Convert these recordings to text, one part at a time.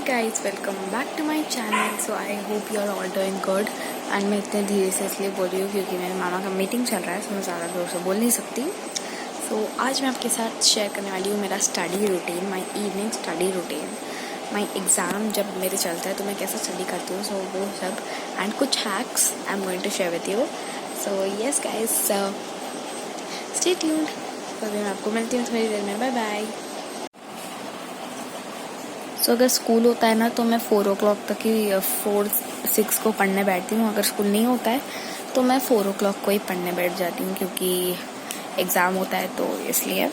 Guys, welcome back to my channel. So I hope you are all doing good. And मैं इतने धीरे से इसलिए बोल रही हूँ क्योंकि मेरे मामा का मीटिंग चल रहा है, सो मैं ज़्यादा जोर से बोल नहीं सकती। सो आज मैं आपके साथ शेयर करने वाली हूँ मेरा study routine, my evening study routine. My exam जब मेरे चलता है तो मैं कैसा स्टडी करती हूँ, सो वो सब एंड कुछ hacks I am going to share with you. So yes guys, stay tuned. तो मैं आपको मिलती हूँ थोड़ी देर में। Bye bye. सो अगर स्कूल होता है ना तो मैं 4 o'clock तक ही 4-6 को पढ़ने बैठती हूँ। अगर स्कूल नहीं होता है तो मैं 4 o'clock को ही पढ़ने बैठ जाती हूँ क्योंकि एग्ज़ाम होता है तो इसलिए।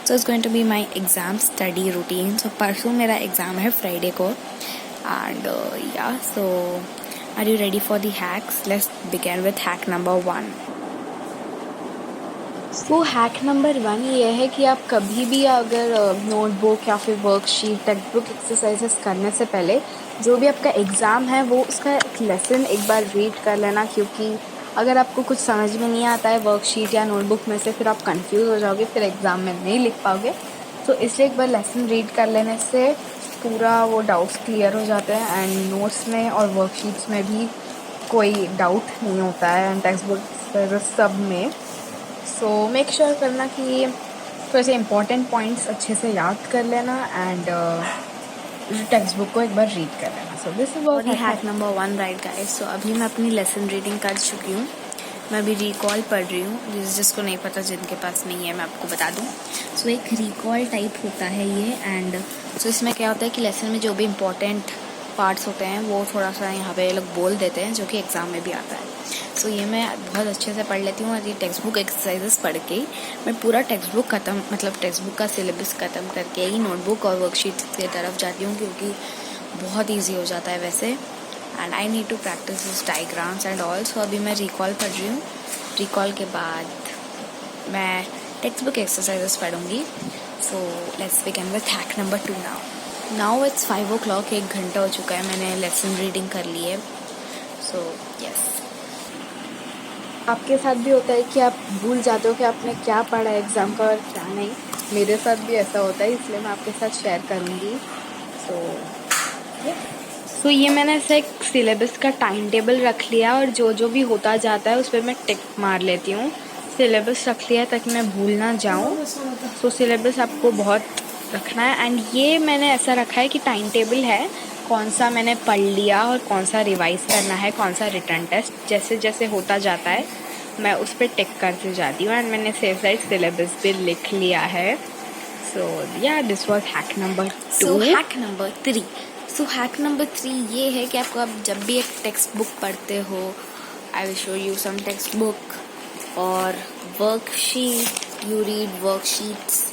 So it's going to be my exam study routine. So परसों मेरा एग्ज़ाम है फ्राइडे को and yeah so are you ready for the hacks? Let's begin with hack number 1। So hack number 1 ये है कि आप कभी भी अगर नोटबुक या फिर वर्कशीट टेक्स्ट बुक एक्सरसाइजेस करने से पहले जो भी आपका एग्ज़ाम है वो उसका एक लेसन एक बार रीड कर लेना, क्योंकि अगर आपको कुछ समझ में नहीं आता है वर्कशीट या नोटबुक में से फिर आप कंफ्यूज हो जाओगे, फिर एग्ज़ाम में नहीं लिख पाओगे। तो इसलिए एक बार लेसन रीड कर लेने से पूरा वो डाउट्स क्लियर हो जाते हैं एंड नोट्स में और वर्कशीट्स में भी कोई डाउट नहीं होता है एंड टेक्स्ट बुक सब में। सो मेक श्योर करना कि थोड़े से इम्पॉर्टेंट पॉइंट्स अच्छे से याद कर लेना एंड टेक्स्ट बुक को एक बार रीड कर लेना। सो दिस इज और हैक नंबर 1 राइट गाइस। सो अभी मैं अपनी लेसन रीडिंग कर चुकी हूँ, मैं अभी रिकॉल पढ़ रही हूँ। जिसको नहीं पता, जिनके पास नहीं है, मैं आपको बता दूँ। सो एक रिकॉल टाइप होता है ये एंड सो इसमें क्या होता है कि लेसन में जो भी इम्पोर्टेंट पार्ट्स होते हैं वो थोड़ा सा यहाँ पे लोग बोल देते हैं, जो कि एग्ज़ाम में भी आता है। सो ये मैं बहुत अच्छे से पढ़ लेती हूँ और ये टेक्स्ट बुक एक्सरसाइजेस पढ़ के मैं पूरा टेक्स्ट बुक ख़त्म, मतलब टेक्स्ट बुक का सिलेबस ख़त्म करके ही नोटबुक और वर्कशीट की तरफ जाती हूँ, क्योंकि बहुत ईजी हो जाता है वैसे। And I need to practice this diagrams and all. So अभी मैं रिकॉल पढ़ रही हूँ, रिकॉल के बाद मैं टेक्स्ट बुक एक्सरसाइजेस पढ़ूँगी। So let's begin with hack number 2 now it's 5 o'clock, 1 घंटा हो चुका है, मैंने लेसन रीडिंग कर ली है। सो यस, आपके साथ भी होता है कि आप भूल जाते हो कि आपने क्या पढ़ा है एग्ज़ाम का और क्या नहीं। मेरे साथ भी ऐसा होता है, इसलिए मैं आपके साथ शेयर करूँगी। सो ये मैंने ऐसा एक सिलेबस का टाइम टेबल रख लिया और जो जो भी होता जाता है उस पर मैं टिक मार लेती हूँ। सिलेबस रख लिया ताकि मैं भूल ना जाऊँ। सो सिलेबस आपको बहुत रखना है एंड ये मैंने ऐसा रखा है कि टाइम टेबल है, कौन सा मैंने पढ़ लिया और कौन सा रिवाइज करना है, कौन सा रिटर्न टेस्ट जैसे जैसे होता जाता है मैं उस पर टिक करते जाती हूँ एंड मैंने सेफ साइड सिलेबस भी लिख लिया है। सो या this was hack number 2। Hack number 3। So hack number 3 ये है कि आपको आप जब भी एक टेक्स्ट बुक पढ़ते हो, I will show you some textbook और worksheet, you read worksheets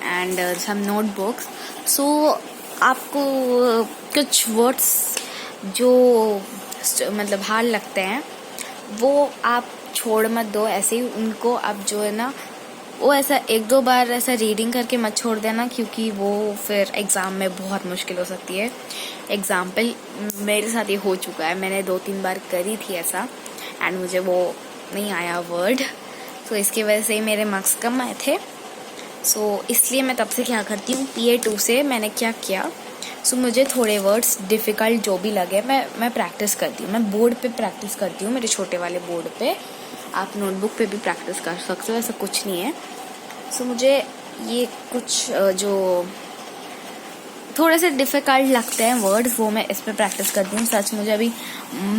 and some notebooks. So आपको कुछ वर्ड्स जो मतलब हार्ड लगते हैं वो आप छोड़ मत दो, ऐसे ही उनको आप जो है ना वो ऐसा 1-2 बार ऐसा रीडिंग करके मत छोड़ देना, क्योंकि वो फिर एग्ज़ाम में बहुत मुश्किल हो सकती है। एग्जाम्पल मेरे साथ ये हो चुका है, मैंने 2-3 बार करी थी ऐसा एंड मुझे वो नहीं आया वर्ड, तो इसकी वजह से मेरे मार्क्स कम आए थे। सो इसलिए मैं तब से क्या करती हूँ, PA2 से मैंने क्या किया, सो मुझे थोड़े वर्ड्स डिफ़िकल्ट जो भी लगे मैं प्रैक्टिस करती हूँ। मैं बोर्ड पे प्रैक्टिस करती हूँ, मेरे छोटे वाले बोर्ड पे। आप नोटबुक पे भी प्रैक्टिस कर सकते हो, ऐसा कुछ नहीं है। सो मुझे ये कुछ जो थोड़े से डिफ़िकल्ट लगते हैं वर्ड्स वो मैं इस पे प्रैक्टिस करती हूँ। सच मुझे अभी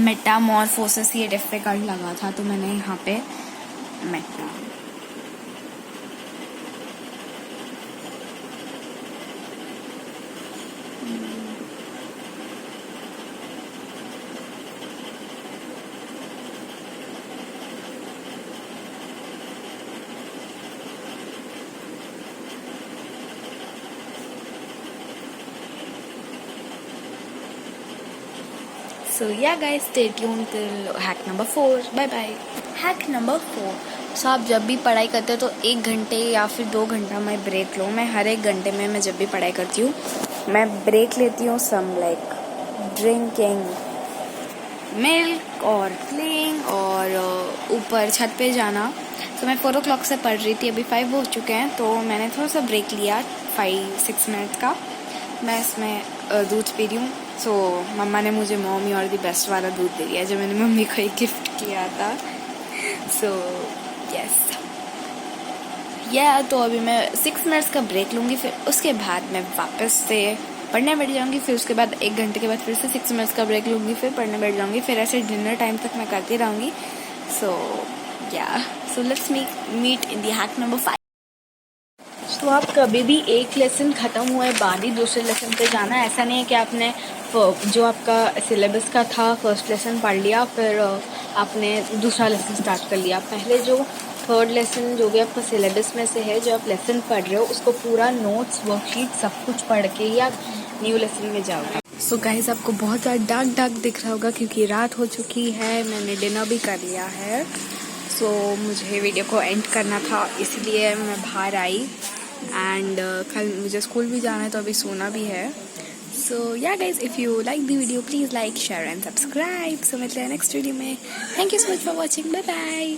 मेटामॉर्फोसिस ये डिफ़िकल्ट लगा था तो मैंने यहाँ पे Meta So yeah guys, stay tuned till hack number 4. Bye bye. Hack number 4. सो आप जब भी पढ़ाई करते हो तो 1 घंटे या फिर 2 घंटा मैं ब्रेक लो। मैं हर 1 घंटे में मैं जब भी पढ़ाई करती हूँ मैं ब्रेक लेती हूँ। सम लाइक ड्रिंकिंग मिल्क और प्लेइंग और ऊपर छत पे जाना। तो मैं 4 o'clock से पढ़ रही थी, अभी 5 हो चुके हैं तो मैंने थोड़ा सा ब्रेक लिया 5-6 मिनट का मैं इसमें दूध पी रही हूँ। सो मम्मा ने मुझे मॉमी और दी बेस्ट वाला दूध दे दिया जो मैंने मम्मी को एक गिफ्ट किया था। सो यस तो अभी मैं 6 मिनट्स का ब्रेक लूँगी, फिर उसके बाद मैं वापस से पढ़ने बैठ जाऊँगी। फिर उसके बाद 1 घंटे के बाद फिर से 6 मिनट्स का ब्रेक लूँगी, फिर पढ़ने बैठ जाऊँगी। फिर ऐसे डिनर टाइम तक मैं करती रहूँगी। So let's meet in the hack number 5। तो आप कभी भी एक लेसन ख़त्म हुए बाद ही दूसरे लेसन पे जाना। ऐसा नहीं है कि आपने जो आपका सिलेबस का था फर्स्ट लेसन पढ़ लिया फिर आपने दूसरा लेसन स्टार्ट कर लिया। पहले जो थर्ड लेसन जो भी आपका सिलेबस में से है जो आप लेसन पढ़ रहे हो उसको पूरा नोट्स वर्कशीट सब कुछ पढ़ के ही आप न्यू लेसन में जाओगे। सो गाइस आपको बहुत ज़्यादा डार्क दिख रहा होगा क्योंकि रात हो चुकी है, मैंने डिनर भी कर लिया है। सो मुझे वीडियो को एंड करना था इसलिए मैं बाहर आई एंड कल मुझे स्कूल भी जाना है तो अभी सोना भी है। So yeah guys if you like the video please like share and subscribe. So मिलते हैं नेक्स्ट वीडियो में। Thank you so much for watching, bye bye.